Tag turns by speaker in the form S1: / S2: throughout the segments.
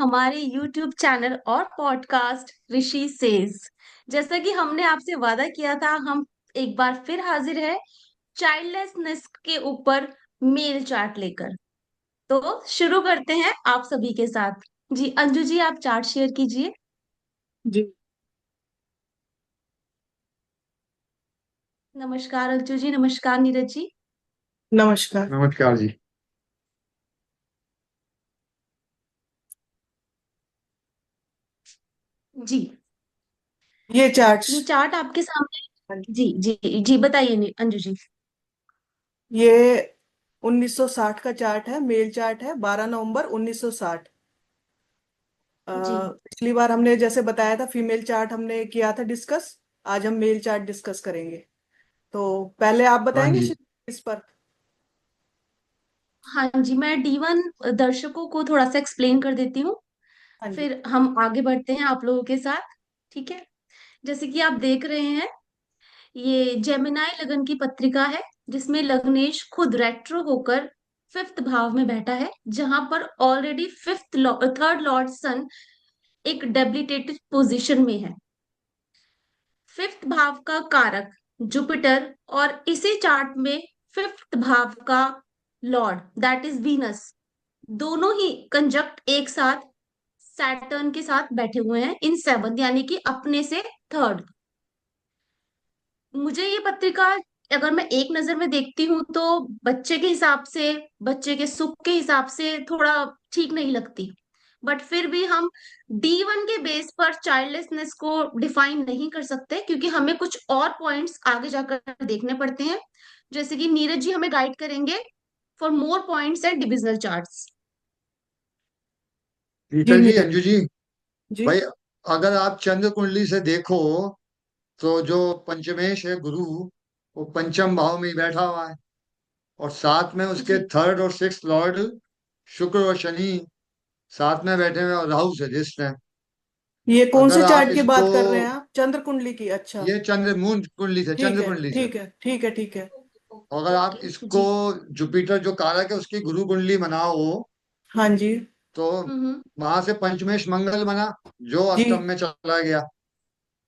S1: हमारे YouTube channel और podcast ऋषि says. जैसा कि हमने आपसे वादा किया था, हम एक बार फिर हाजिर है चाइल्डलेसनेस के ऊपर मेल चार्ट लेकर। तो शुरू करते हैं आप सभी के साथ। जी अंजू जी, आप चार्ट शेयर कीजिए।
S2: जी।
S1: नमस्कार अंजू जी, नमस्कार नीरज जी।
S2: नमस्कार।
S3: नमस्कार जी।
S1: जी,
S2: ये चार्ट्स।
S1: ये चार्ट आपके सामने।
S2: हाँ जी।
S1: जी जी जी, बताइए अंजू जी।
S2: ये 1960 का चार्ट है, मेल चार्ट है, 12 नवंबर 1960।
S1: जी
S2: पिछली बार हमने जैसे बताया था फीमेल चार्ट हमने किया था डिस्कस। आज हम मेल चार्ट डिस्कस करेंगे। तो पहले आप
S3: हाँ
S2: बताएंगे
S3: जी।
S2: इस पर।
S1: हाँ जी, मैं D1 दर्शकों को थोड़ा सा एक्सप्लेन कर देती हूँ,
S2: हाँ जी।
S1: फिर हम आगे बढ़ते हैं आप लोगों के साथ। ठीक है। जैसे कि आप देख रहे हैं, ये जेमिनाई लगन की पत्रिका है, जिसमें लग्नेश खुद रेट्रो होकर फिफ्थ भाव में बैठा है, जहां पर ऑलरेडी थर्ड लॉर्ड सन एक डेबिलिटेटेड पोजीशन में है। फिफ्थ भाव का कारक जुपिटर, और इसी चार्ट में फिफ्थ भाव का लॉर्ड दैट इज वीनस, दोनों ही कंजक्ट एक साथ सैटर्न के साथ बैठे हुए हैं इन सेवंथ, यानी कि अपने से थर्ड। मुझे ये पत्रिका अगर मैं एक नजर में देखती हूँ तो बच्चे के हिसाब से, बच्चे के सुख के हिसाब से थोड़ा ठीक नहीं लगती। बट फिर भी हम D1 के बेस पर चाइल्डलेसनेस को डिफाइन नहीं कर सकते, क्योंकि हमें कुछ और पॉइंट्स आगे जाकर देखने पड़ते हैं, जैसे कि नीरज जी हमें गाइड करेंगे for more points and divisional charts.
S2: जी
S3: शीतल जी,
S2: नीरज
S3: अंजू जी,
S2: जी।
S3: भाई, अगर आप चंद्र कुंडली से देखो तो जो पंचमेश है गुरु, वो पंचम भाव में ही बैठा हुआ है। और साथ में उसके
S1: जी
S3: थर्ड और सिक्स लॉर्ड शुक्र और शनि साथ में बैठे हुए हैं, और राहु से दृष्ट है।
S2: ये कौन से
S3: अगर आप
S2: चार्ट की
S3: इसको,
S2: बात कर रहे हैं आप? चंद्र कुंडली की? अच्छा।
S3: ये चंद्र मून कुंडली से,
S2: ठीक
S3: चंद्र
S2: है
S3: कुंडली से,
S2: ठीक है ठीक है ठीक है।
S3: अगर आप
S1: ओके
S3: इसको
S1: जी।
S3: जुपिटर जो कारक है उसकी गुरु कुंडली बनाओ,
S2: हाँ जी।
S3: तो वहां से पंचमेश मंगल बना, जो
S2: जी
S3: अष्टम में चला गया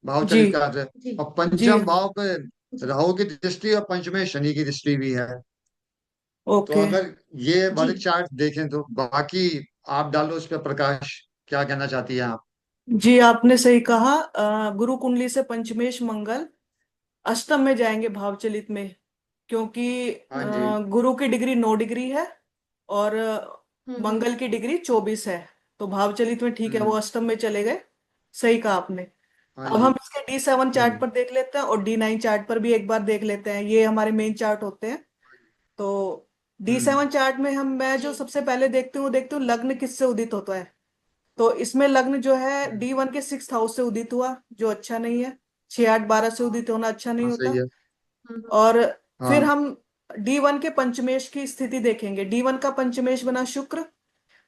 S3: भाव
S2: जी
S3: चलित से।
S1: जी
S3: और
S2: जी।
S3: पंचम भाव पे
S1: जी
S3: राहु की दृष्टि और पंचमें शनि की दृष्टि भी है। तो
S2: ओके।
S3: अगर ये
S1: जी
S3: वर्ग चार्ट देखें तो बाकी आप डालो उस पर प्रकाश, क्या कहना चाहती है आप?
S2: जी आपने सही कहा। गुरु कुंडली से पंचमेश मंगल अष्टम में जाएंगे भावचलित में, क्योंकि
S3: हाँ जी।
S2: गुरु की डिग्री 9 डिग्री है और
S1: हम्म।
S2: मंगल की डिग्री 24 है। तो भावचलित में ठीक है, वो
S3: हम्म।
S2: अष्टम में चले गए। सही कहा आपने।
S3: हाँ
S2: अब
S3: जी।
S2: हम इसके D7 चार्ट
S3: हम्म।
S2: पर देख लेते हैं और D9 चार्ट पर भी एक बार देख लेते हैं। ये हमारे मेन चार्ट होते हैं। तो
S3: हम्म।
S2: D7 चार्ट में मैं जो
S1: जी
S2: सबसे पहले देखती हूँ लग्न किससे उदित होता है। तो इसमें लग्न जो है D1 के 6th हाउस से उदित हुआ, जो अच्छा नहीं है। 6 8 12 से उदित होना अच्छा नहीं
S3: हाँ
S2: होता।
S3: सही है।
S2: और फिर
S3: हाँ।
S2: हम D1 के पंचमेश की स्थिति देखेंगे। D1 का पंचमेश बना शुक्र।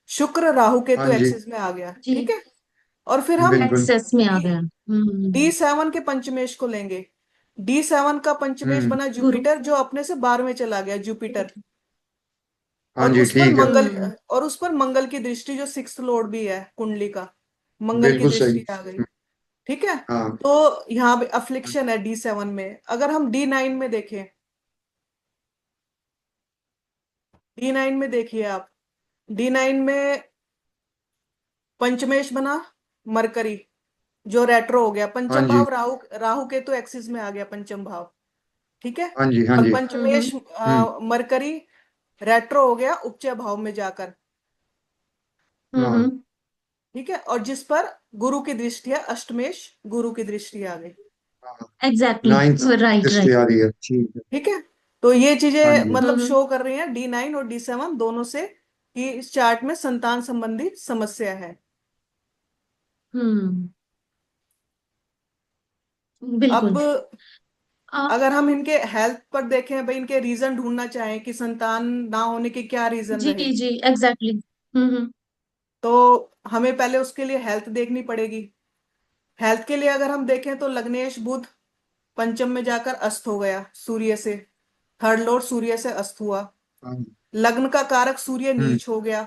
S2: शुक्र राहु केतु
S3: हाँ जी।
S2: एक्सिस में आ गया,
S1: जी
S2: ठीक है। और फिर हम
S3: बिल्कुल।
S1: एक्सेस में आ
S2: डी
S1: गया।
S2: D7 के पंचमेश को लेंगे। D7 का पंचमेश
S3: हम्म।
S2: बना
S1: गुरु।
S2: जुपिटर, जो अपने से 12 में चला गया जुपिटर।
S3: हाँ
S2: और
S3: जी
S2: उस पर
S3: ठीक है।
S2: मंगल
S1: हम्म।
S2: और उस पर मंगल की दृष्टि, जो 6th लॉर्ड भी है कुंडली का, मंगल की
S3: बिल्कुल सही।
S2: दृष्टि आ गई। ठीक है।
S3: हाँ।
S2: तो यहाँ पे अफ्लिक्शन है D7 में। अगर हम D9 में देखें, D9 में देखिए आप। D9 में पंचमेश बना मरकरी, जो रेट्रो हो गया।
S3: हाँ
S2: पंचम
S3: जी।
S2: भाव राहु राहु के तो एक्सिस में आ गया पंचम भाव। ठीक है।
S3: हाँ जी। हाँ
S2: और
S3: जी।
S2: पंचमेश
S3: हम्म।
S2: मरकरी रेट्रो हो गया उपचय भाव में जाकर।
S3: हाँ।
S1: हम्म।
S2: ठीक है। और जिस पर गुरु की दृष्टि है, अष्टमेश गुरु की दृष्टि आ गई।
S3: हाँ।
S1: एग्जैक्टली।
S3: नाइन्थ
S1: राइट
S3: किस
S1: राइट।
S3: तैयारी है, ठीक है।
S2: ठीक है। तो ये
S3: हाँ
S2: चीजें
S3: जी।
S2: मतलब शो कर रही हैं D9 और D7 दोनों से, कि इस चार्ट में संतान संबंधी समस्या है।
S1: हम्म।
S2: अब
S1: बिल्कुल। आ,
S2: अगर हम इनके हेल्थ पर देखें, भाई इनके रीजन ढूंढना चाहें कि संतान ना होने के क्या रीजन
S1: जी
S2: रहे,
S1: जी एग्जैक्टली। हम्म।
S2: तो हमें पहले उसके लिए हेल्थ देखनी पड़ेगी। हेल्थ के लिए अगर हम देखें तो लग्नेश बुध पंचम में जाकर अस्त हो गया सूर्य से। थर्ड लॉर्ड सूर्य से अस्त हुआ।
S3: हाँ।
S2: लग्न का कारक सूर्य
S3: हम्म।
S2: नीच हो गया।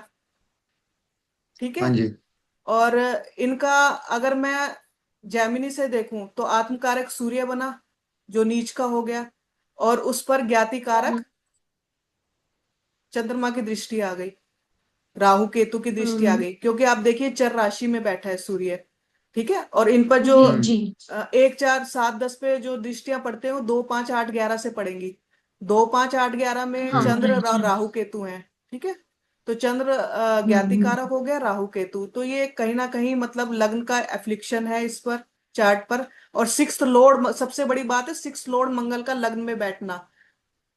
S2: ठीक है।
S3: हाँ जी।
S2: और इनका अगर मैं जैमिनी से देखूं तो आत्मकारक सूर्य बना, जो नीच का हो गया, और उस पर ज्ञाति कारक
S1: हम्म
S2: चंद्रमा की दृष्टि आ गई, राहु केतु की दृष्टि आ
S1: हम्म,
S2: गई, क्योंकि आप देखिए चर राशि में बैठा है सूर्य। ठीक है, और इन पर जो
S1: जी
S3: हम्म।
S1: जी।
S2: 1 4 7 10 पे जो दृष्टियां पड़ते हैं वो 2 5 8 11 से पड़ेंगी। 2 5 8 11 में
S1: हाँ
S2: चंद्र
S1: राइट
S2: और
S1: राइट।
S2: राहु केतु हैं। ठीक है, तो चंद्र ज्ञाति
S1: हम्म।
S2: कारक हो गया, राहु केतु, तो ये कहीं ना कहीं मतलब लग्न का एफ्लिक्शन है इस पर, चार्ट पर। और सिक्स्थ लॉर्ड, सबसे बड़ी बात है सिक्स्थ लॉर्ड मंगल का लग्न में बैठना,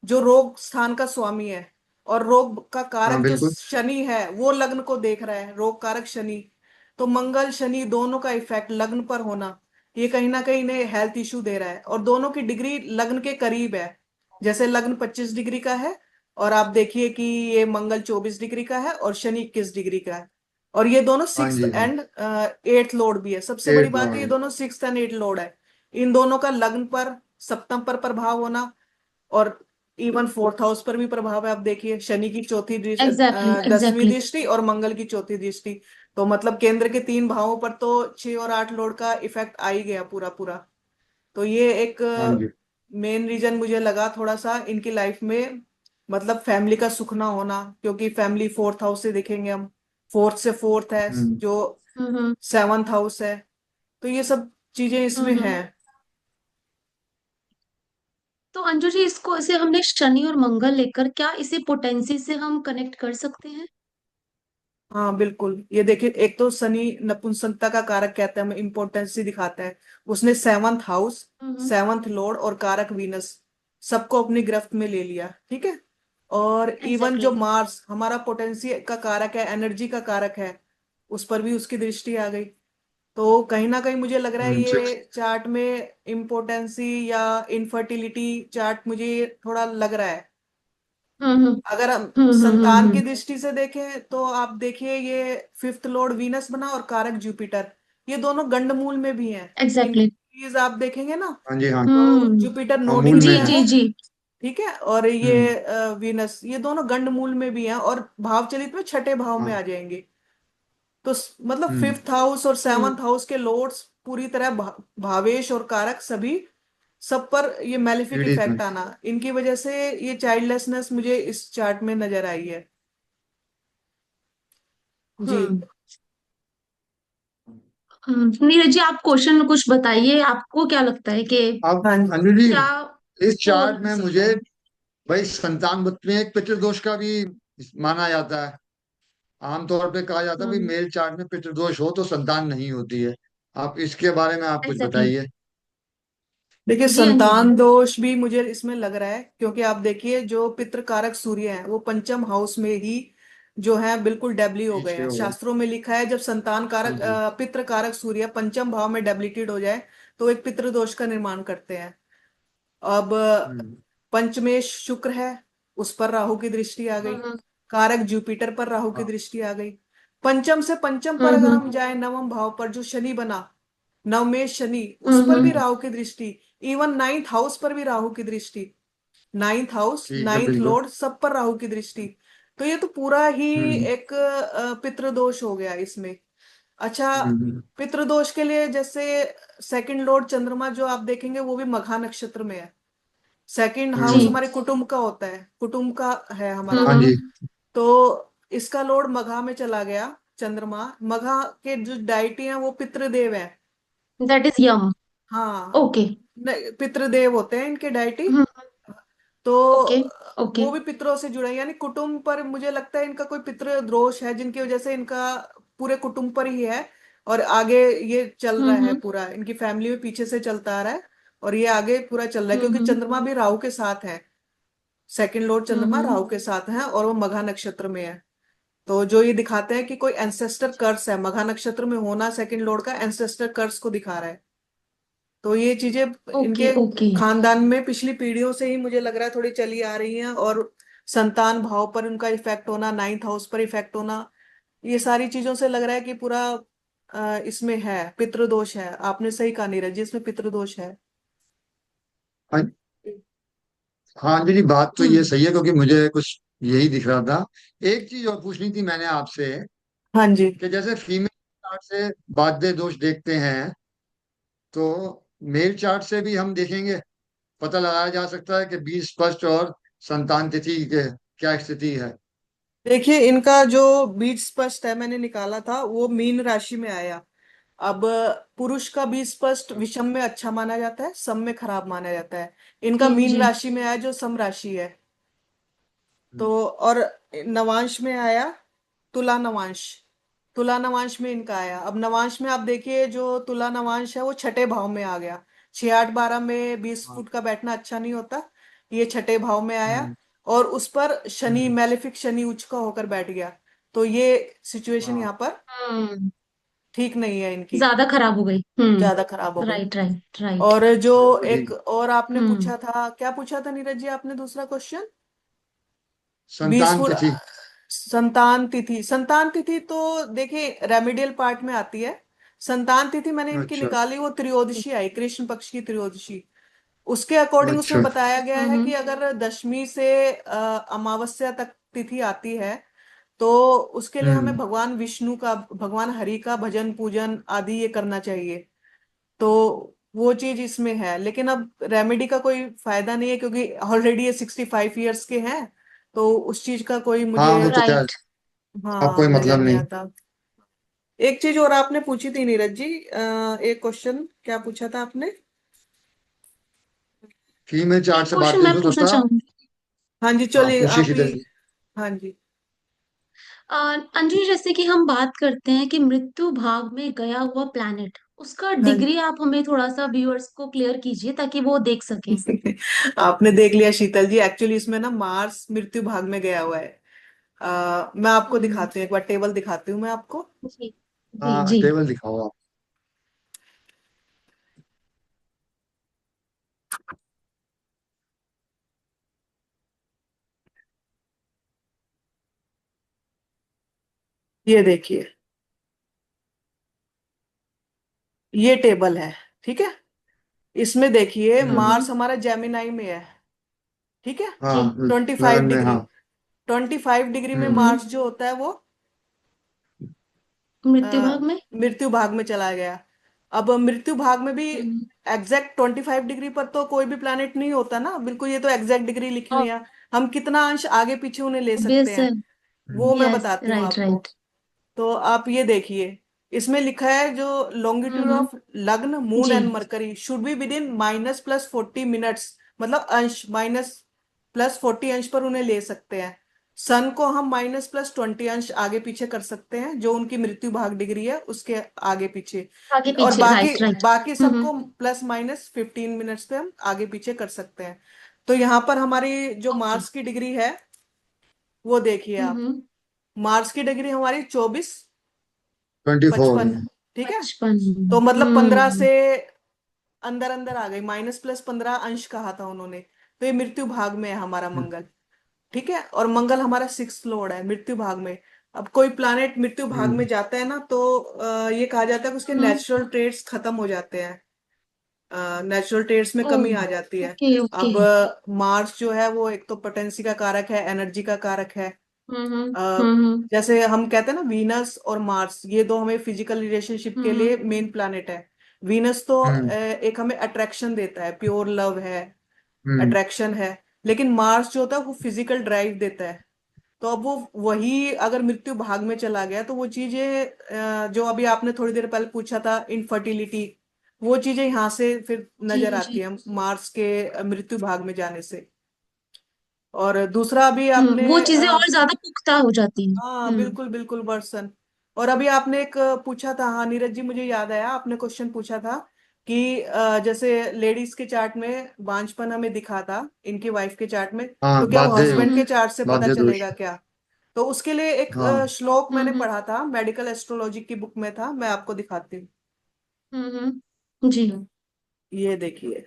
S2: जो रोग स्थान का स्वामी है, और रोग का
S3: हाँ
S2: कारक जो
S3: बिल्कुल।
S2: शनि है वो लग्न को देख रहा है, रोग कारक शनि। तो मंगल शनि दोनों का इफेक्ट लग्न पर होना, ये कहीं ना कहीं इन्हें हेल्थ इशू दे रहा है, और दोनों की डिग्री लग्न के करीब है। जैसे लग्न 25 डिग्री का है, और आप देखिए कि ये मंगल 24 डिग्री का है और शनि 21 डिग्री का है, और ये दोनों
S3: हाँ
S2: सिक्स
S3: जी हाँ।
S2: एंड एट्थ लॉर्ड भी है। सबसे बड़ी
S3: 8
S2: बात है ये
S3: लॉर्ड।
S2: दोनों सिक्स एंड एट लॉर्ड है। इन दोनों का लग्न पर, सप्तम पर प्रभाव होना, और इवन फोर्थ हाउस पर भी प्रभाव है। आप देखिए शनि की चौथी दृष्टि,
S1: एग्जैक्टली
S2: 10वीं
S1: एग्जैक्टली।
S2: दृष्टि, और मंगल की चौथी दृष्टि। तो मतलब केंद्र के 3 भावों पर तो 6 और 8 लॉर्ड का इफेक्ट आ ही गया पूरा पूरा। तो ये एक
S3: हाँ जी।
S2: मेन रीजन मुझे लगा थोड़ा सा इनकी लाइफ में, मतलब फैमिली का सुख ना होना, क्योंकि फैमिली फोर्थ हाउस से देखेंगे हम, फोर्थ से फोर्थ है
S3: हम्म।
S2: जो
S1: हम्म
S2: 7th हाउस है। तो ये सब चीजें इसमें
S1: हम्म।
S2: हैं।
S1: तो अंजू जी, इसको इसे हमने शनि और मंगल लेकर, क्या इसे पोटेंसी से हम कनेक्ट कर सकते हैं?
S2: हाँ बिल्कुल, ये देखिए एक तो शनि नपुंसकता का कारक कहते हैं, हमें इम्पोर्टेंस ही दिखाता है। उसने 7th हाउस,
S1: हम्म
S2: 7th लॉर्ड और कारक वीनस सबको अपनी गिरफ्त में ले लिया। ठीक है, और इवन जो
S1: एग्जैक्टली।
S2: मार्स हमारा पोटेंसी का कारक है, एनर्जी का कारक है, उस पर भी उसकी दृष्टि आ गई। तो कहीं ना कहीं मुझे लग रहा है
S3: सिक्स।
S2: ये चार्ट में इम्पोर्टेंसी या इनफर्टिलिटी चार्ट मुझे थोड़ा लग रहा है।
S1: हम्म
S2: अगर हम संतान की
S1: हम्म।
S2: दृष्टि से देखें तो आप देखिए ये फिफ्थ लॉर्ड वीनस बना और कारक जुपिटर, ये दोनों गंडमूल में भी हैं। इनकी
S1: एग्जैक्टली।
S2: चीज आप देखेंगे ना,
S3: हाँ जी हाँ।
S2: तो
S1: हम्म।
S2: जुपिटर
S3: हाँ
S2: नोडिन
S3: मूल में
S1: जी
S2: में
S3: है।
S1: जी
S2: है।
S1: जी।
S2: ठीक है, और
S3: हम्म।
S2: ये वीनस, ये दोनों गंडमूल में भी हैं, और भाव चलित में छठे भाव में
S3: हाँ।
S2: आ जाएंगे। तो मतलब
S3: हम्म।
S2: फिफ्थ हाउस और
S1: हम्म
S2: 7th हाउस के लॉर्ड्स पूरी तरह भावेश और कारक सभी, सब पर ये मैलिफिक
S3: पीड़ित में।
S2: इफेक्ट आना, इनकी वजह से ये चाइल्डलेसनेस मुझे इस चार्ट में नजर आई है। जी।
S1: हम्म। नीरज जी, आप क्वेश्चन कुछ बताइए, आपको क्या लगता है कि
S3: अब
S2: हाँ
S3: अंजू जी,
S1: क्या
S3: इस
S1: हो
S3: चार्ट में
S1: सकता
S3: मुझे
S1: है?
S3: भाई संतान में एक पितृदोष का भी माना जाता है। आमतौर पे कहा जाता है भाई
S1: हम्म
S3: मेल चार्ट में पितृदोष हो तो संतान नहीं होती है। आप इसके बारे में आप कुछ
S1: एग्जैक्टली।
S3: बताइए।
S2: देखिए
S1: जी अंजू जी।
S2: संतान दोष भी मुझे इसमें लग रहा है, क्योंकि आप देखिए जो पितृ कारक सूर्य है वो पंचम हाउस में ही जो है बिल्कुल डेबली हो गए
S3: पीछे
S2: हैं।
S3: हो गए।
S2: शास्त्रों में लिखा है जब संतान
S3: हाँ
S2: कारक
S3: जी।
S2: पितृ कारक सूर्य पंचम भाव में डेबिलिटेड हो जाए तो एक पितृ दोष का निर्माण करते हैं। अब
S3: हम्म।
S2: पंचमेश शुक्र है, उस पर राहु की दृष्टि आ गई,
S1: हम्म
S2: कारक जुपिटर पर राहु की
S3: हाँ।
S2: दृष्टि आ गई। पंचम से पंचम पर अगर हम
S1: हम्म
S2: जाए नवम भाव पर जो शनि बना, नवमेश शनि, उस पर भी
S1: हम्म।
S2: राहु की दृष्टि, इवन 9th हाउस पर भी राहु की दृष्टि, 9th हाउस
S3: ठीक है
S2: 9th लॉर्ड
S3: बिल्कुल।
S2: सब पर राहु की दृष्टि। तो ये तो पूरा ही
S3: हम्म।
S2: एक पितृदोष हो गया इसमें। अच्छा,
S3: हम्म।
S2: पितृदोष के लिए जैसे सेकंड लॉर्ड चंद्रमा जो आप देखेंगे वो भी मघा नक्षत्र में है। सेकंड हाउस
S3: हम्म।
S1: जी।
S2: हमारे कुटुंब का होता है, कुटुंब का है हमारा।
S3: हाँ जी।
S2: तो इसका लॉर्ड मघा में चला गया चंद्रमा, मघा के जो डाइटी हैं वो पितृदेव है।
S1: दैट इज यम।
S2: हाँ,
S1: ओके।
S2: पितृदेव होते हैं इनके डाइटी।
S1: हम्म।
S2: तो
S1: ओके ओके।
S2: वो भी पितरों से जुड़े हैं, यानी कुटुंब पर मुझे लगता है इनका कोई पितृ दोष है जिनकी वजह से इनका पूरे कुटुंब पर ही है। और आगे ये चल रहा है
S1: हम्म
S2: पूरा, इनकी फैमिली में पीछे से चलता आ रहा है, और ये आगे पूरा चल रहा है क्योंकि
S1: हम्म
S2: चंद्रमा भी राहु के साथ है। सेकंड लॉर्ड चंद्रमा
S1: हम्म।
S2: राहु के साथ है और वो मघा नक्षत्र में है। तो जो ये दिखाते हैं कि कोई एंसेस्टर कर्स है, मघा नक्षत्र में होना सेकंड लॉर्ड का एंसेस्टर कर्स को दिखा रहा है। तो ये चीजें
S1: ओके
S2: इनके
S1: ओके।
S2: खानदान में पिछली पीढ़ियों से ही मुझे लग रहा है थोड़ी चली आ रही हैं, और संतान भाव पर उनका इफेक्ट होना, 9th हाउस पर इफेक्ट होना, ये सारी चीजों से लग रहा है कि पूरा इसमें है पितृदोष है। आपने सही कहा नीरज जी, इसमें पितृदोष है।
S3: हाँ। हाँ अंजलि, बात तो ये
S1: हम्म
S3: सही है क्योंकि मुझे कुछ यही दिख रहा था। एक चीज और पूछनी थी मैंने आपसे
S2: हाँ जी।
S3: कि जैसे फीमेल चार्ट से बाध्य दोष देखते हैं, तो मेल चार्ट से भी हम देखेंगे, पता लगाया जा सकता है कि बीज स्पष्ट और संतान तिथि के क्या स्थिति है।
S2: देखिए, इनका जो बीज स्पष्ट है मैंने निकाला था वो मीन राशि में आया। अब पुरुष का बीज स्पष्ट विषम में अच्छा माना जाता है, सम में खराब माना जाता है। इनका
S1: जी
S2: मीन
S1: जी।
S2: राशि में आया जो सम राशि है। तो और नवांश में आया तुला नवांश। तुला नवांश में इनका आया। अब नवांश में आप देखिए, जो तुला नवांश है वो छठे भाव में आ गया। 6 8 12 में 20 फुट का बैठना अच्छा नहीं होता। ये छठे भाव में आया।
S3: हम्म।
S2: और उस पर शनि,
S3: हम्म।
S2: मैलेफिक शनि उच्च का होकर बैठ गया। तो ये सिचुएशन
S3: हाँ।
S2: यहाँ पर
S1: हम्म।
S2: ठीक नहीं है इनकी।
S1: ज्यादा खराब हो गई।
S2: ज्यादा खराब हो गई।
S1: Right right right.
S2: और जो
S3: वही
S2: एक और आपने
S1: हम्म।
S2: पूछा था, क्या पूछा था नीरज जी आपने दूसरा क्वेश्चन? बीस
S3: संतान
S2: फुट
S3: तिथि।
S2: संतान तिथि। संतान तिथि तो देखिए रेमेडियल पार्ट में आती है। संतान तिथि मैंने इनकी
S3: अच्छा।
S2: निकाली, वो त्रयोदशी आई, कृष्ण पक्ष की त्रयोदशी। उसके अकॉर्डिंग उसमें
S3: अच्छा।
S2: बताया गया है कि
S1: हम्म।
S2: अगर दशमी से अमावस्या तक तिथि आती है तो उसके लिए हमें
S3: हम्म।
S2: भगवान विष्णु का, भगवान हरि का भजन पूजन आदि ये करना चाहिए। तो वो चीज इसमें है, लेकिन अब रेमेडी का कोई फायदा नहीं है क्योंकि ऑलरेडी ये 65 ईयर्स के हैं। तो उस चीज का कोई
S3: हाँ,
S2: मुझे
S3: वो तो क्या,
S1: राइट।
S3: अब कोई
S2: हाँ नजर
S3: मतलब
S2: नहीं
S3: नहीं।
S2: आता। एक चीज और आपने पूछी थी नीरज जी, एक क्वेश्चन क्या पूछा था आपने?
S3: फीमेल चार्ट
S1: एक
S3: से बात
S1: क्वेश्चन
S3: भी
S1: मैं
S3: हो
S1: पूछना
S3: सकता।
S1: चाहूंगी।
S2: हाँ जी,
S3: हाँ,
S2: चलिए
S3: पूछिए
S2: आप ही।
S3: शीतल जी।
S2: हाँ जी।
S1: अंजलि, जैसे कि हम बात करते हैं कि मृत्यु भाग में गया हुआ प्लैनेट, उसका
S2: हाँ
S1: डिग्री आप हमें थोड़ा सा व्यूअर्स को क्लियर कीजिए ताकि वो देख सकें।
S2: आपने देख लिया शीतल जी, एक्चुअली इसमें ना मार्स मृत्यु भाग में गया हुआ है। मैं आपको
S1: हम्म।
S2: दिखाती हूँ, एक बार टेबल दिखाती हूँ मैं आपको।
S1: जी जी
S3: हाँ,
S1: जी।
S3: टेबल दिखाओ आप।
S2: ये देखिए, ये टेबल है। ठीक है। इसमें देखिए
S3: हम्म।
S2: मार्स हमारा जेमिनाई में है। ठीक है।
S1: जी।
S3: हाँ,
S2: 25
S3: लगन में,
S2: डिग्री
S3: हाँ।
S2: 25 डिग्री में
S3: हम्म।
S2: मार्स जो होता है वो
S1: मृत्यु
S2: अ,
S1: भाग में।
S2: मृत्यु भाग में चला गया। अब मृत्यु भाग में भी
S1: हम्म।
S2: एग्जैक्ट 25 डिग्री पर तो कोई भी प्लैनेट नहीं होता ना, बिल्कुल। ये तो एग्जैक्ट डिग्री लिखी हुई है। हम कितना अंश आगे पीछे उन्हें ले सकते
S1: ऑब्वियस है।
S2: हैं वो मैं
S1: यस
S2: बताती हूँ
S1: राइट
S2: आपको।
S1: राइट।
S2: तो आप ये देखिए, इसमें लिखा है जो longitude
S1: hmm.
S2: Of lagna moon
S1: जी।
S2: And mercury should be within -+40 minutes. मतलब अंश -+40 अंश पर उन्हें ले सकते हैं। सन को हम -+20 अंश आगे पीछे कर सकते हैं, जो उनकी मृत्यु भाग डिग्री है उसके आगे पीछे।
S1: आगे
S2: और
S1: पीछे
S2: बाकी
S1: राइट राइट।
S2: बाकी
S1: हम्म।
S2: सबको +-15 मिनट्स पे हम आगे पीछे कर सकते हैं। तो यहाँ पर हमारी जो
S1: ओके।
S2: मार्स की डिग्री है वो देखिए आप।
S1: हम्म।
S2: मार्स की डिग्री हमारी
S3: 24।
S2: 55। ठीक है।
S1: 55।
S2: तो मतलब 15
S1: हम्म।
S2: से अंदर अंदर आ गई, -+15 अंश कहा था उन्होंने। तो ये मृत्यु भाग में है हमारा मंगल। ठीक है। और मंगल हमारा 6th लॉर्ड है मृत्यु भाग में। अब कोई प्लानेट मृत्यु भाग में
S3: हम्म।
S2: जाता है ना तो ये कहा जाता है कि उसके
S1: हम्म।
S2: नेचुरल ट्रेड्स खत्म हो जाते हैं। नेचुरल ट्रेड्स में
S1: ओ।
S2: कमी आ जाती है।
S1: Okay okay.
S2: अब मार्स जो है वो एक तो पोटेंसी का कारक है, एनर्जी का कारक है। अ,
S1: हम्म।
S2: जैसे हम कहते हैं ना, वीनस और मार्स ये दो हमें फिजिकल रिलेशनशिप के लिए
S1: हम्म।
S2: मेन प्लैनेट है। वीनस तो
S3: हम्म।
S2: एक हमें अट्रैक्शन देता है, प्योर लव है,
S3: हम्म।
S2: अट्रैक्शन है। लेकिन मार्स जो होता है वो फिजिकल ड्राइव देता है। तो अब वो वही अगर मृत्यु भाग में चला गया तो वो चीजें जो अभी आपने थोड़ी देर पहले पूछा था, इनफर्टिलिटी, वो चीजें यहाँ से फिर
S1: जी
S2: नजर आती
S1: जी।
S2: है मार्स के मृत्यु भाग में जाने से। और दूसरा भी आपने
S1: वो चीजें और ज्यादा पुख्ता हो जाती हैं।
S2: हाँ बिल्कुल बिल्कुल वर्सन। और अभी आपने एक पूछा था, हाँ नीरज जी मुझे याद आया, आपने क्वेश्चन पूछा था कि जैसे लेडीज के चार्ट में बांझपन हमें दिखा था इनकी वाइफ के चार्ट में,
S3: हाँ,
S2: तो क्या वो
S3: बाध्य योग,
S2: हस्बैंड के चार्ट से पता
S3: बाध्य दोष।
S2: चलेगा क्या? तो उसके लिए एक
S3: हाँ।
S2: श्लोक मैंने
S1: हम्म।
S2: पढ़ा था, मेडिकल एस्ट्रोलॉजी की बुक में था, मैं आपको दिखाती हूँ।
S1: जी।
S2: ये देखिए,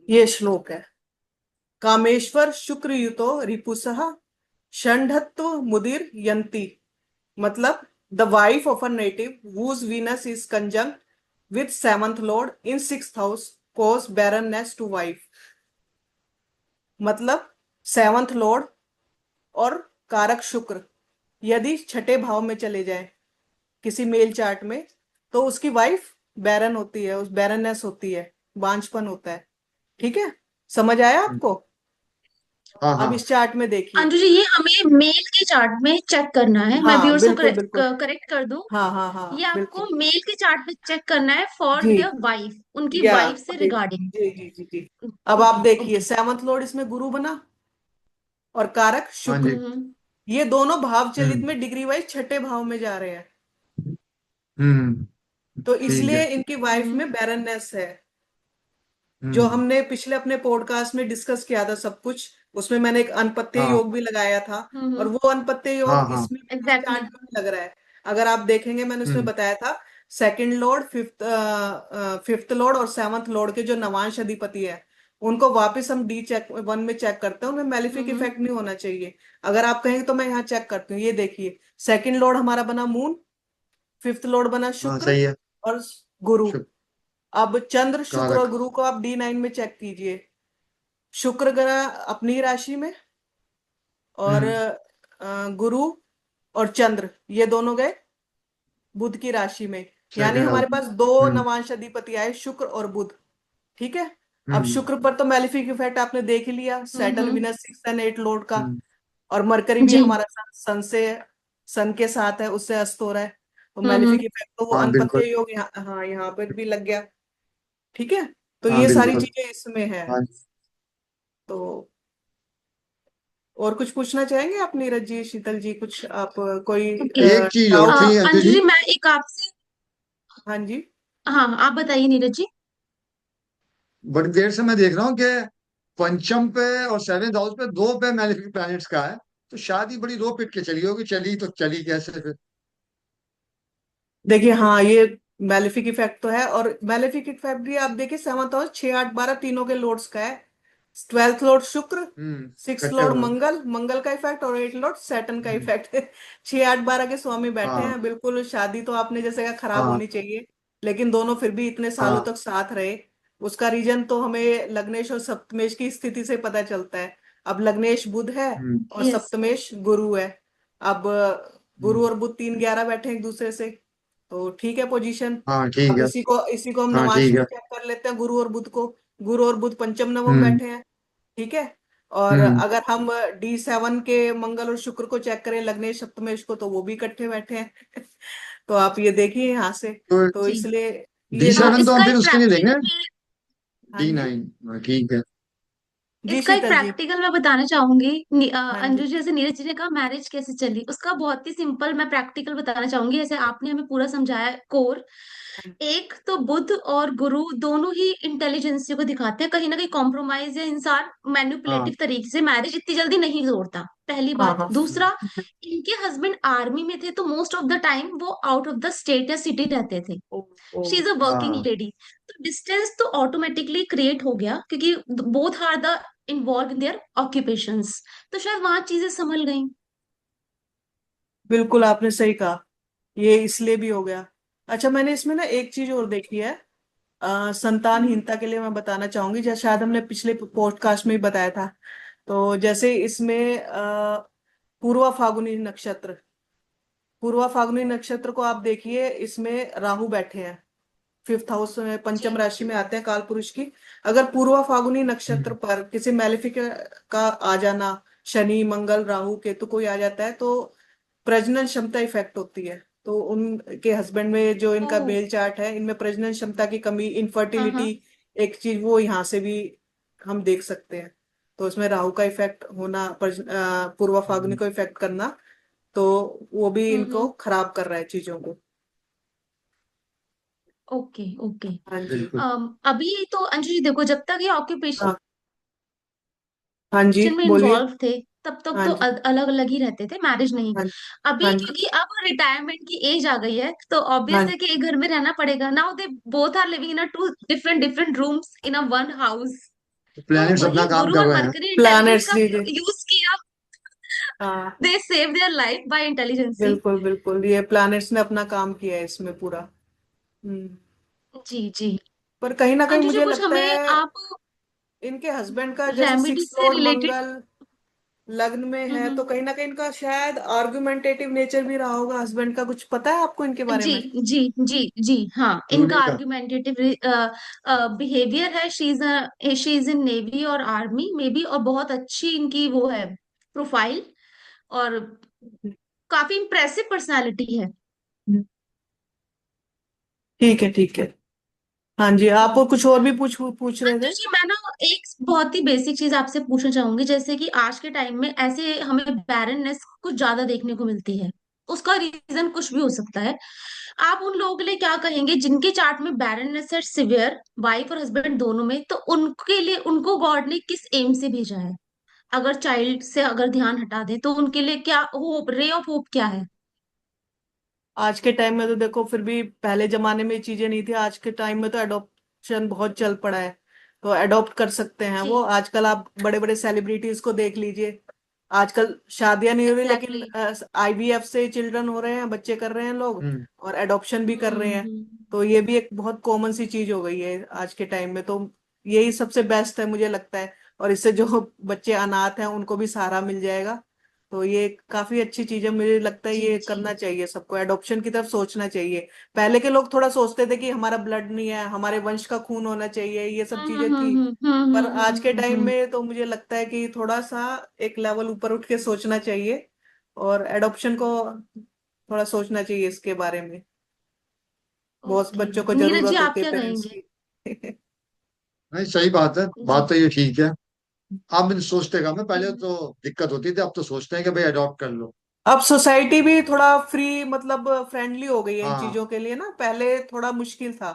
S2: ये श्लोक है। कामेश्वर शुक्र युतो रिपुसः षंढत्व मुदिर यंती। मतलब the wife of a native whose Venus is conjunct with 7th lord in 6th house cause barrenness to wife। मतलब 7th lord और कारक शुक्र यदि छठे भाव में चले जाए किसी मेल चार्ट में, तो उसकी वाइफ बैरन होती है, उस बैरनेस होती है, बांझपन होता है। ठीक है, समझ आया आपको?
S3: हाँ
S2: अब
S3: हाँ
S2: इस चार्ट में देखिए।
S1: अंजू जी, ये हमें मेल के चार्ट में चेक करना है। मैं
S2: हाँ
S1: व्यूअर्स को
S2: बिल्कुल बिल्कुल।
S1: करेक्ट कर दूं।
S2: हाँ हाँ हाँ
S1: ये आपको
S2: बिल्कुल।
S1: मेल के चार्ट में चेक करना है फॉर
S2: जी।
S1: द वाइफ, उनकी
S2: या
S1: वाइफ से
S2: जी
S1: रिगार्डिंग।
S2: जी जी जी जी। अब आप
S1: ओके
S2: देखिए,
S1: ओके।
S2: सेवंथ लॉर्ड इसमें गुरु बना और कारक
S3: हाँ
S2: शुक्र,
S3: जी।
S2: ये दोनों भाव चलित
S3: हम्म
S2: में डिग्री वाइज छठे भाव में जा रहे हैं।
S3: हम्म।
S2: तो
S3: ठीक
S2: इसलिए
S3: है।
S2: इनकी वाइफ
S1: हम्म
S2: में बैरननेस है। जो
S3: हम्म।
S2: हमने पिछले अपने पॉडकास्ट में डिस्कस किया था सब कुछ, उसमें मैंने एक अनपत्य
S3: हाँ
S2: योग भी लगाया था। और
S1: हम्म।
S2: वो अनपत्य
S3: हाँ
S2: योग
S3: हाँ।
S2: इसमें
S1: एग्जैक्टली।
S2: चार्ट में भी लग रहा है। अगर आप देखेंगे, मैंने उसमें
S3: हम्म
S2: बताया था सेकंड लॉर्ड, फिफ्थ लॉर्ड और सेवंथ लॉर्ड के जो नवांश अधिपति है, उनको वापस हम डी चेक वन में चेक करते हैं, उनमें मेलिफिक
S1: हम्म।
S2: इफेक्ट नहीं होना चाहिए। अगर आप कहेंगे तो मैं यहाँ चेक करती हूँ। ये देखिए, सेकंड लॉर्ड हमारा बना मून, फिफ्थ लॉर्ड बना
S3: हाँ
S2: शुक्र
S3: सही है।
S2: और गुरु।
S3: शुक्र
S2: अब चंद्र, शुक्र और
S3: कारक।
S2: गुरु को आप D9 में चेक कीजिए। शुक्र ग्रह अपनी राशि में, और
S3: हम्म
S2: गुरु और चंद्र ये दोनों गए बुध की राशि में। यानी
S3: सेकंड
S2: हमारे
S3: हाउस।
S2: पास दो
S3: हम्म
S2: नवांश अधिपति आए, शुक्र और बुध। ठीक है। अब
S3: हम्म
S2: शुक्र पर तो मैलिफिक इफेक्ट आपने देख ही लिया, Saturn
S1: hmm.
S2: Venus 6 and 8 Lord का।
S3: हम्म।
S2: और मरकरी भी
S1: जी।
S2: हमारा सन से, सन के साथ है, उससे अस्त हो रहा है। तो
S1: हम्म।
S2: मैलिफिक इफेक्ट तो वो
S3: हाँ बिल्कुल।
S2: अनपत्य योग यहाँ, हाँ यहाँ पर भी लग गया। ठीक है। तो
S3: हाँ
S2: ये सारी
S3: बिल्कुल।
S2: चीजें इसमें है।
S3: हाँ।
S2: तो और कुछ पूछना चाहेंगे आप नीरज जी, शीतल जी, कुछ आप कोई
S1: ओके।
S3: एक चीज और
S2: डाउट?
S3: थी अंजू
S1: अंजू
S3: जी।
S1: जी, मैं एक आपसे,
S2: हाँ जी।
S1: हाँ आप बताइए नीरज जी।
S3: बड़ी देर से मैं देख रहा हूँ कि पंचम पे और सेवेंथ हाउस पे दो पे मैलेफिक प्लैनेट्स का है। तो शादी बड़ी रो पिट के चली होगी, चली तो चली कैसे फिर?
S2: देखिए, हाँ ये मैलेफिक इफेक्ट तो है, और मैलेफिक इफेक्ट भी आप देखिए, 7th हाउस 6 8 12 तीनों के लॉर्ड्स का है। 12th लॉर्ड शुक्र, सिक्स
S3: इकट्ठे
S2: लॉर्ड
S3: हुए।
S2: मंगल, मंगल का इफेक्ट, और 8 लॉर्ड सैटर्न का
S3: हम्म,
S2: इफेक्ट। 6 8 12 के स्वामी बैठे
S3: हाँ
S2: हैं। बिल्कुल शादी तो आपने जैसे कहा खराब
S3: हाँ
S2: होनी चाहिए, लेकिन दोनों फिर भी इतने सालों
S3: हाँ।
S2: तक साथ रहे। उसका रीजन तो हमें लग्नेश और सप्तमेश की स्थिति से पता चलता है। अब लग्नेश बुध है
S3: हम्म
S2: और
S1: यस।
S2: सप्तमेश गुरु है। अब गुरु
S3: हम्म,
S2: और बुध 3 11 बैठे हैं एक दूसरे से, तो ठीक है पोजीशन।
S3: हाँ ठीक
S2: अब
S3: है।
S2: इसी को हम
S3: हाँ
S2: नवांश
S3: ठीक
S2: में
S3: है।
S2: चेक कर लेते हैं, गुरु और बुध को। गुरु और बुध पंचम नवम
S3: हम्म
S2: बैठे हैं। ठीक है। और
S3: हम्म।
S2: अगर हम D7 के मंगल और शुक्र को चेक करें, लग्नेश सप्तमेश को, तो वो भी इकट्ठे बैठे हैं। तो आप ये देखिए यहाँ से।
S3: तो
S2: तो
S1: जी।
S2: इसलिए
S3: डी
S2: ये दो।
S3: सेवन तो हम
S1: इसका
S3: फिर
S1: एक
S3: उसके लिए देंगे।
S1: प्रैक्टिकल में,
S2: हाँ जी।
S3: D9 ठीक है।
S2: जी
S1: इसका एक
S2: शीतल जी।
S1: प्रैक्टिकल मैं बताना चाहूंगी।
S2: हाँ
S1: अंजू
S2: जी।
S1: जी, जैसे नीरज जी ने कहा मैरिज कैसे चली, उसका बहुत ही सिंपल मैं प्रैक्टिकल बताना चाहूंगी। जैसे आपने हमें पूरा समझाया कोर।
S2: हाँ
S1: एक तो बुध और गुरु दोनों ही इंटेलिजेंसी को दिखाते हैं। कहीं ना कहीं कॉम्प्रोमाइज या इंसान
S3: हाँ
S1: मैन्युपुलेटिव तरीके से मैरिज इतनी जल्दी नहीं तोड़ता। पहली
S2: हाँ
S1: बात।
S2: हाँ।
S1: दूसरा, इनके हस्बैंड आर्मी में थे तो मोस्ट ऑफ द टाइम वो आउट ऑफ द स्टेट या सिटी रहते थे।
S2: Oh, oh,
S1: she is a working
S3: हाँ
S1: लेडी। तो डिस्टेंस तो ऑटोमेटिकली क्रिएट हो गया, क्योंकि both are the involve in their occupations. तो शायद वहां चीजें संभल गई।
S2: बिल्कुल आपने सही कहा, ये इसलिए भी हो गया। अच्छा, मैंने इसमें ना एक चीज और देखी है।
S1: हम्म।
S2: संतानहीनता के लिए मैं बताना चाहूंगी, जैसे शायद हमने पिछले पॉडकास्ट में ही बताया था। तो जैसे इसमें पूर्वा फागुनी नक्षत्र, पूर्वा फागुनी नक्षत्र को आप देखिए, इसमें राहु बैठे हैं। 5th हाउस में, पंचम
S1: जी।
S2: राशि में आते हैं काल पुरुष की। अगर पूर्वा फागुनी नक्षत्र पर किसी मैलेफिक का आ जाना, शनि मंगल राहु केतु कोई आ जाता है, तो प्रजनन क्षमता इफेक्ट होती है। तो उनके हस्बैंड में जो इनका
S1: ओह।
S2: मेल चार्ट है, इनमें प्रजनन क्षमता की कमी,
S1: हाँ
S2: इनफर्टिलिटी,
S1: हाँ।
S2: एक चीज वो यहाँ से भी हम देख सकते हैं। तो उसमें राहु का इफेक्ट होना, पूर्वा फागुनी को इफेक्ट करना, तो वो भी इनको
S1: हम्म।
S2: खराब कर रहा है चीजों को।
S1: Okay okay.
S2: हाँ जी।
S3: बिल्कुल।
S1: अभी तो अंजू जी देखो, जब तक ये ऑक्यूपेशन
S2: हाँ हाँ जी
S1: में
S2: बोलिए।
S1: इन्वॉल्व थे तब तक
S2: हाँ
S1: तो
S2: जी।
S1: अलग अलग ही रहते थे, मैरिज नहीं।
S2: हाँ
S1: अभी
S2: हाँ जी।
S1: क्योंकि अब रिटायरमेंट की एज आ गई है, तो
S2: हाँ
S1: ऑब्वियस है कि एक घर में रहना पड़ेगा। Now they both are living in a two different different rooms in a one house. तो
S3: प्लैनेट्स अपना
S1: वही
S3: काम
S1: गुरु
S3: कर
S1: और
S3: रहे हैं।
S1: मरकरी इंटेलिजेंस
S2: प्लैनेट्स,
S1: का
S2: जी जी।
S1: यूज किया।
S2: हाँ
S1: they save their life by intelligency.
S2: बिल्कुल बिल्कुल, ये प्लैनेट्स ने अपना काम किया है इसमें पूरा। हम्म।
S1: जी जी।
S2: पर कहीं ना कहीं
S1: अंजू जी,
S2: मुझे
S1: कुछ
S2: लगता
S1: हमें
S2: है
S1: आप
S2: इनके हस्बैंड का, जैसे
S1: रेमेडी
S2: सिक्स
S1: से
S2: लॉर्ड
S1: रिलेटेड।
S2: मंगल, लग्न में है
S1: हम्म।
S2: तो कहीं ना कहीं इनका शायद आर्गुमेंटेटिव नेचर भी रहा होगा। हस्बैंड का कुछ पता है आपको इनके बारे
S1: जी
S2: में?
S1: जी जी जी, हाँ, इनका
S3: रूली का।
S1: आर्गुमेंटेटिव बिहेवियर है। शी इज इन नेवी और आर्मी में भी, और बहुत अच्छी इनकी वो है प्रोफाइल, और काफी इम्प्रेसिव पर्सनालिटी है।
S2: ठीक है, ठीक है। हाँ जी, आप
S1: हम्म।
S2: कुछ और भी पूछ रहे
S1: अंजू
S2: थे?
S1: जी, मैं ना एक बहुत ही बेसिक चीज आपसे पूछना चाहूंगी। जैसे कि आज के टाइम में ऐसे हमें बैरननेस कुछ ज्यादा देखने को मिलती है, उसका रीजन कुछ भी हो सकता है। आप उन लोगों के लिए क्या कहेंगे जिनके चार्ट में बैरननेस है सिवियर, वाइफ और हस्बैंड दोनों में, तो उनके लिए उनको गॉड ने किस एम से भेजा है? अगर चाइल्ड से अगर ध्यान हटा दें तो उनके लिए क्या होप, रे ऑफ होप क्या है?
S2: आज के टाइम में तो देखो, फिर भी पहले जमाने में ये चीजें नहीं थी। आज के टाइम में तो अडॉप्शन बहुत चल पड़ा है, तो अडॉप्ट कर सकते हैं वो।
S1: जी,
S2: आजकल आप बड़े बड़े सेलिब्रिटीज को देख लीजिए, आजकल शादियां नहीं हो रही लेकिन
S1: एग्जैक्टली।
S2: आईवीएफ से चिल्ड्रन हो रहे हैं, बच्चे कर रहे हैं लोग,
S3: हम्म।
S2: और एडॉप्शन भी कर रहे हैं।
S1: हम्म।
S2: तो ये भी एक बहुत कॉमन सी चीज हो गई है आज के टाइम में। तो यही सबसे बेस्ट है मुझे लगता है, और इससे जो बच्चे अनाथ हैं उनको भी सहारा मिल जाएगा। तो ये काफी अच्छी चीज है, मुझे लगता है
S1: जी
S2: ये
S1: जी।
S2: करना चाहिए, सबको एडॉप्शन की तरफ सोचना चाहिए। पहले के लोग थोड़ा सोचते थे कि हमारा ब्लड नहीं है, हमारे वंश का खून होना चाहिए, ये सब चीजें थी। पर आज के टाइम में तो मुझे लगता है कि थोड़ा सा एक लेवल ऊपर उठ के सोचना चाहिए, और एडॉप्शन को थोड़ा सोचना चाहिए इसके बारे में। बहुत
S1: ओके,
S2: बच्चों को
S1: नीरज जी
S2: जरूरत
S1: आप
S2: होती है
S1: क्या
S2: पेरेंट्स
S1: कहेंगे?
S2: की।
S3: नहीं, सही बात है, बात
S1: जी।
S3: तो ये ठीक है। आप भी सोचते कम है, पहले तो दिक्कत होती थी, अब तो सोचते हैं कि भाई अडॉप्ट कर लो।
S2: अब सोसाइटी भी थोड़ा फ्री, मतलब फ्रेंडली हो गई है इन
S3: हाँ।
S2: चीजों के लिए ना, पहले थोड़ा मुश्किल था।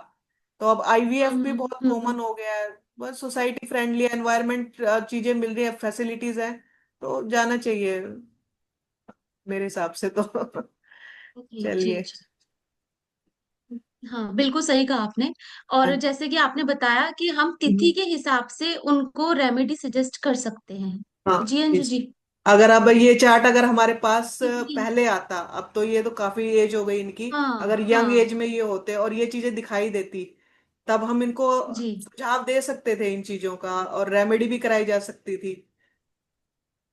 S2: तो अब आईवीएफ भी बहुत
S1: हम्म।
S2: कॉमन हो गया है। बस सोसाइटी फ्रेंडली है, एनवायरनमेंट, चीजें मिल रही है, फैसिलिटीज है, तो जाना चाहिए मेरे हिसाब से तो।
S1: जी जी
S2: चलिए।
S1: जी। हाँ, बिल्कुल सही कहा आपने। और
S2: हाँ।
S1: जैसे कि आपने बताया कि हम तिथि के हिसाब से उनको रेमेडी सजेस्ट कर सकते हैं।
S2: हाँ,
S1: जी अंजू
S2: इस
S1: जी।
S2: अगर अब ये चार्ट अगर हमारे पास
S1: तिथि।
S2: पहले आता, अब तो ये तो काफी एज हो गई इनकी,
S1: हाँ
S2: अगर यंग
S1: हाँ।
S2: एज में ये होते और ये चीजें दिखाई देती, तब हम इनको
S1: जी।
S2: सुझाव दे सकते थे इन चीजों का, और रेमेडी भी कराई जा सकती थी।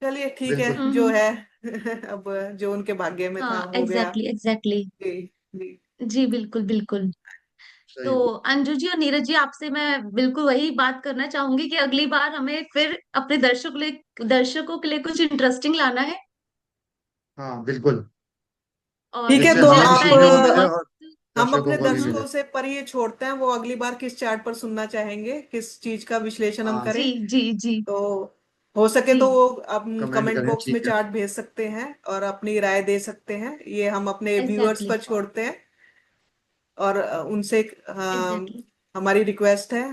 S2: चलिए ठीक है,
S3: बिल्कुल।
S2: जो है। अब जो उनके भाग्य में था
S1: हाँ,
S2: हो गया।
S1: Exactly exactly.
S2: जी। जी।
S1: जी बिल्कुल बिल्कुल। तो
S3: सही।
S1: अंजू जी और नीरज जी, आपसे मैं बिल्कुल वही बात करना चाहूंगी कि अगली बार हमें फिर अपने दर्शकों के लिए कुछ इंटरेस्टिंग लाना है।
S3: हाँ, बिल्कुल।
S1: और
S2: ठीक है,
S3: जिससे
S2: तो
S1: मुझे
S3: हमें भी
S1: लगता है
S3: सीखने
S1: कि
S3: को मिले
S1: बहुत।
S3: और
S2: हम
S3: दर्शकों
S2: अपने
S3: को भी मिले।
S2: दर्शकों से पर ये छोड़ते हैं, वो अगली बार किस चार्ट पर सुनना चाहेंगे, किस चीज का विश्लेषण हम
S3: हाँ,
S1: जी
S2: करें।
S1: जी जी
S2: तो हो सके
S1: जी।
S2: तो वो आप
S3: कमेंट
S2: कमेंट
S3: करें,
S2: बॉक्स में
S3: ठीक है।
S2: चार्ट भेज सकते हैं और अपनी राय दे सकते हैं, ये हम अपने व्यूअर्स
S1: एग्जैक्टली
S2: पर छोड़ते हैं। और उनसे
S1: एग्जैक्टली।
S2: हमारी रिक्वेस्ट है,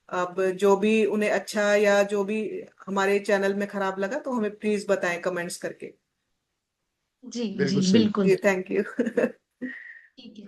S2: अब जो भी उन्हें अच्छा या जो भी हमारे चैनल में खराब लगा तो हमें प्लीज बताएं कमेंट्स करके।
S1: जी
S3: बिल्कुल
S1: जी
S3: सही।
S1: बिल्कुल।
S2: जी, थैंक यू।
S1: ठीक है।